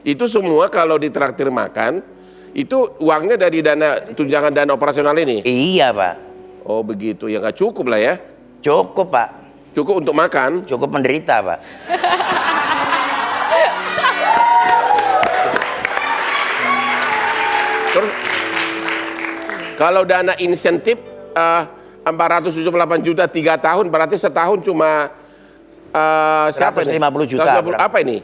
Itu semua kalau ditraktir makan, itu uangnya dari tunjangan dana operasional ini? Iya Pak. Oh begitu, ya nggak cukup lah ya? Cukup Pak. Cukup untuk makan? Cukup menderita Pak. Terus kalau dana insentif 478 juta 3 tahun, berarti setahun cuma siapa ini? 150 juta. 150, apa ini?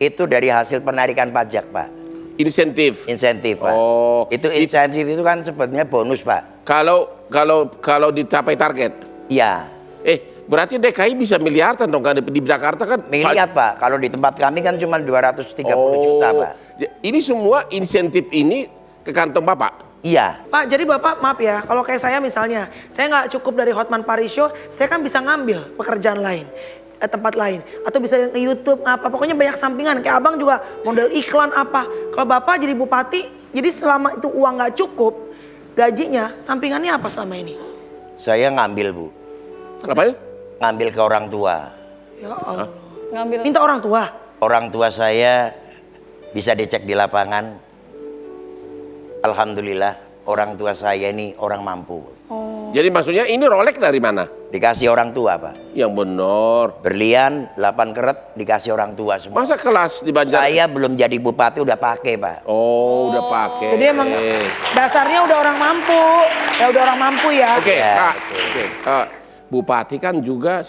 Itu dari hasil penarikan pajak Pak. Insentif. Insentif Pak. Oh, itu insentif itu kan sebetulnya bonus Pak. Kalau dicapai target. Iya. Berarti DKI bisa miliaran dong kan di Jakarta kan? Miliar Pak. Kalau di tempat kami kan cuma 230 juta Pak. Ini semua insentif ini ke kantong Bapak? Iya. Pak, jadi Bapak maaf ya, kalau kayak saya misalnya, saya nggak cukup dari Hotman Paris Show, saya kan bisa ngambil pekerjaan lain, tempat lain. Atau bisa nge-YouTube, apa, pokoknya banyak sampingan. Kayak abang juga model iklan apa. Kalau Bapak jadi bupati, jadi selama itu uang nggak cukup, gajinya, sampingannya apa selama ini? Saya ngambil Bu. Apa ya? Ngambil ke orang tua. Ya Allah. Ngambil. Minta orang tua? Orang tua saya bisa dicek di lapangan. Alhamdulillah orang tua saya ini orang mampu. Jadi maksudnya ini Rolex dari mana? Dikasih orang tua Pak. Yang benar. Berlian 8 karat dikasih orang tua semua. Masa kelas di Banjar? Saya belum jadi bupati udah pakai Pak. Oh, udah pakai. Jadi emang dasarnya udah orang mampu. Ya udah orang mampu ya. Oke, Ya, Kak. Bupati kan juga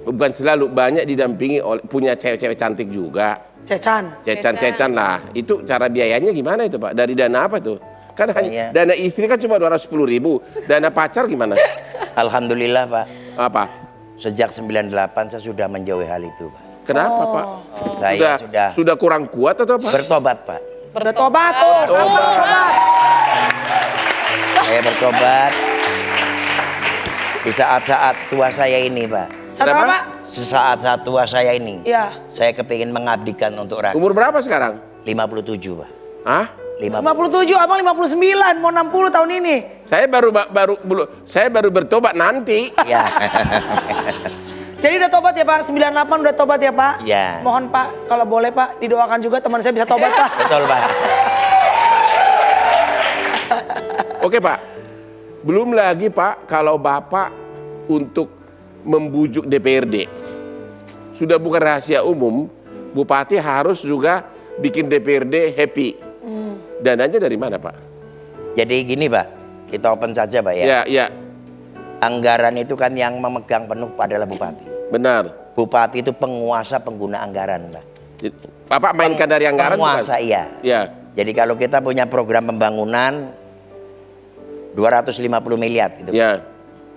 bukan selalu banyak didampingi oleh punya cewek-cewek cantik juga. Cecan. Cecan lah. Itu cara biayanya gimana itu Pak? Dari dana apa tuh? Kan hanya dana istri kan cuma 210.000. Dana pacar gimana? Alhamdulillah Pak. Apa? Sejak 98 saya sudah menjauhi hal itu Pak. Kenapa Pak? Saya Sudah kurang kuat atau apa? bertobat Pak. Bertobat tuh. Bertobat. Saya bertobat di saat-saat tua saya ini Pak. Siapa Pak? Sesaat-saat tua saya ini. Iya. Saya kepingin mengabdikan untuk rakyat. Umur berapa sekarang? 57 Pak. Hah? 57, abang 59, mau 60 tahun ini. Saya baru bertobat nanti. Ya. Jadi udah tobat ya Pak, 98 udah tobat ya Pak? Iya. Mohon Pak, kalau boleh Pak, didoakan juga teman saya bisa tobat Pak. Betul Pak. Oke Pak, belum lagi Pak kalau Bapak untuk membujuk DPRD. Sudah bukan rahasia umum, Bupati harus juga bikin DPRD happy. Dananya dari mana Pak? Jadi gini Pak, kita open saja Pak ya. Ya. Anggaran itu kan yang memegang penuh adalah Bupati. Benar. Bupati itu penguasa pengguna anggaran Pak. Bapak mainkan dari anggaran penguasa bukan? iya. Ya. Jadi kalau kita punya program pembangunan 250 miliar gitu. Ya.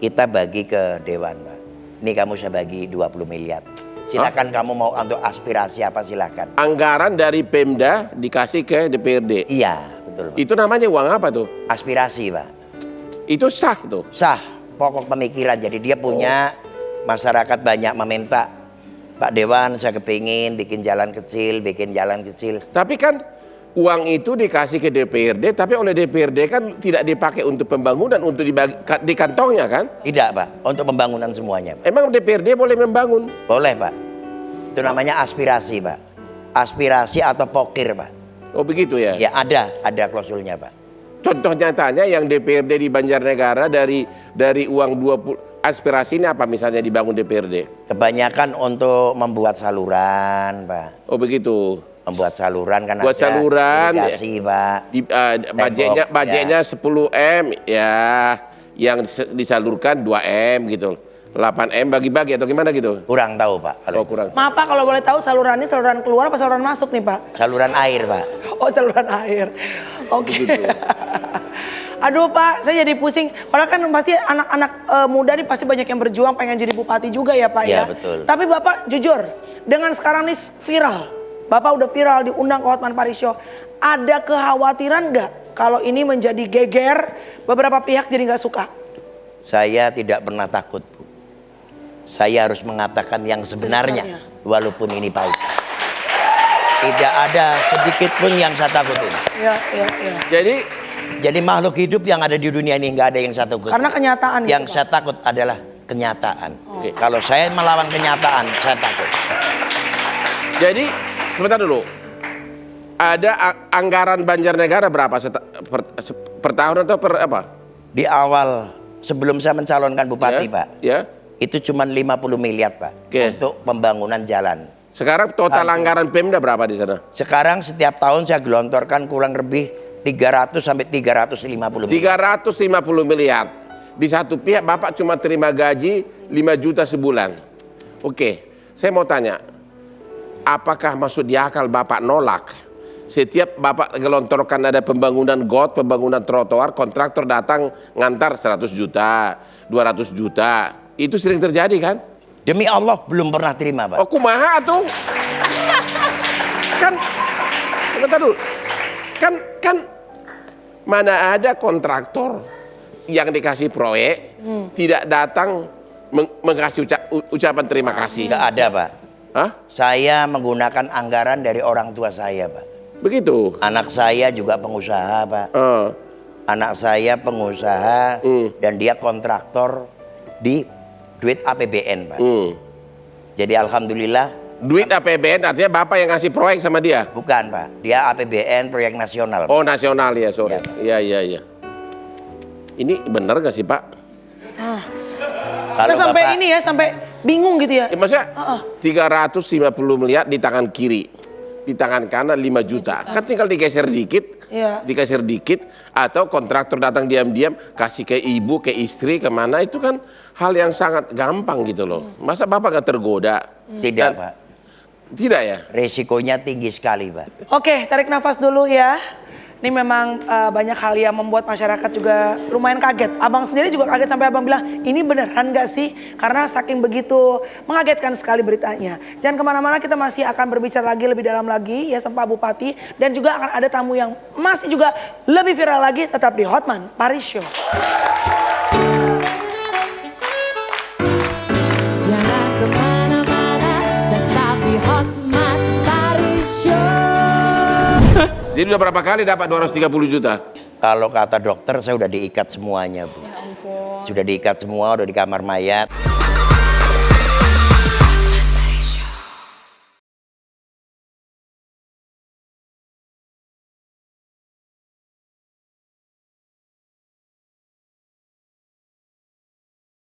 Kita bagi ke Dewan Pak. Ini kamu saya bagi 20 miliar. Silakan kamu mau untuk aspirasi apa silakan. Anggaran dari Pemda dikasih ke DPRD. Iya, betul Pak. Itu namanya uang apa tuh? Aspirasi Pak. Itu sah tuh. Sah, pokok pemikiran. Jadi dia punya masyarakat banyak meminta, Pak Dewan saya kepingin bikin jalan kecil, Tapi kan uang itu dikasih ke DPRD, tapi oleh DPRD kan tidak dipakai untuk pembangunan, untuk di kantongnya kan? Tidak Pak, untuk pembangunan semuanya Pak. Emang DPRD boleh membangun? Boleh Pak. Itu namanya aspirasi Pak. Aspirasi atau pokir Pak. Oh begitu ya? Ya ada klausulnya Pak. Contoh nyatanya yang DPRD di Banjarnegara dari uang 20 aspirasi ini apa misalnya dibangun DPRD? Kebanyakan untuk membuat saluran Pak. Oh begitu. Membuat saluran kan Buat ada saluran, irigasi Pak. Budgetnya 10 M ya, yang disalurkan 2 M gitu. 8 M bagi-bagi atau gimana gitu? Kurang tahu Pak. Oh kurang. Maaf Pak, kalau boleh tahu saluran ini saluran keluar apa saluran masuk nih Pak? Saluran air Pak. Oh saluran air. Oke. Aduh Pak, saya jadi pusing. Padahal kan pasti anak-anak muda nih pasti banyak yang berjuang pengen jadi bupati juga ya Pak ya. Iya betul. Tapi Bapak jujur, dengan sekarang nih viral, Bapak udah viral diundang ke Hotman Paris Show. Ada kekhawatiran nggak kalau ini menjadi geger, beberapa pihak jadi nggak suka? Saya tidak pernah takut Bu. Saya harus mengatakan yang sebenarnya. Walaupun ini pahit. Tidak ada sedikit pun yang saya takutin. Ya. Jadi makhluk hidup yang ada di dunia ini nggak ada yang saya takut. Karena kenyataan. Yang gitu, saya takut adalah kenyataan. Oke. Kalau saya melawan kenyataan, saya takut. Jadi sebentar dulu. ada anggaran Banjarnegara berapa per tahun atau per apa? Di awal sebelum saya mencalonkan bupati, Ya, Pak, ya. itu cuma 50 miliar, Pak, Oke. untuk pembangunan jalan. Sekarang total anggaran Pemda berapa di sana? Sekarang setiap tahun saya gelontorkan kurang lebih 300 sampai 350 miliar. 350 miliar. Di satu pihak Bapak cuma terima gaji 5 juta sebulan. Oke, saya mau tanya, apakah masuk di akal Bapak nolak? Setiap Bapak gelontorkan ada pembangunan got, pembangunan trotoar, kontraktor datang ngantar 100 juta, 200 juta. Itu sering terjadi kan? Demi Allah belum pernah terima, Pak. Oh, kumaha tuh? Kan, bentar dulu. Kan mana ada kontraktor yang dikasih proyek tidak datang mengasih ucapan terima kasih. Nggak ada, Pak. Hah? Saya menggunakan anggaran dari orang tua saya, Pak. Begitu. Anak saya juga pengusaha, Pak. Anak saya pengusaha dan dia kontraktor di duit APBN, Pak. Jadi alhamdulillah. Duit APBN artinya Bapak yang ngasih proyek sama dia? Bukan, Pak. Dia APBN proyek nasional, Pak. Oh, nasional ya, sorry. Iya, Iya, iya. Ini benar gak sih, Pak? Kalau Kita sampai Bapak, ini ya, sampai bingung gitu ya. Maksudnya 350 miliar di tangan kiri, di tangan kanan 5 juta. Kan tinggal digeser dikit, Iya. digeser dikit, atau kontraktor datang diam-diam kasih ke ibu, ke istri, kemana, itu kan hal yang sangat gampang gitu loh. Masa Bapak gak tergoda? tidak, Pak. Tidak ya? Resikonya tinggi sekali, Pak. Oke, tarik nafas dulu ya. Ini memang banyak hal yang membuat masyarakat juga lumayan kaget. Abang sendiri juga kaget sampai abang bilang, ini beneran gak sih? Karena saking begitu mengagetkan sekali beritanya. Jangan kemana-mana, kita masih akan berbicara lagi lebih dalam lagi ya sama Pak Bupati. Dan juga akan ada tamu yang masih juga lebih viral lagi, tetap di Hotman Paris Show. Jangan kemana-mana, tetap di Hotman Paris Show. Jadi udah berapa kali dapat 230 juta? Kalau kata dokter saya udah diikat semuanya, Bu. Sudah diikat semua, udah di kamar mayat.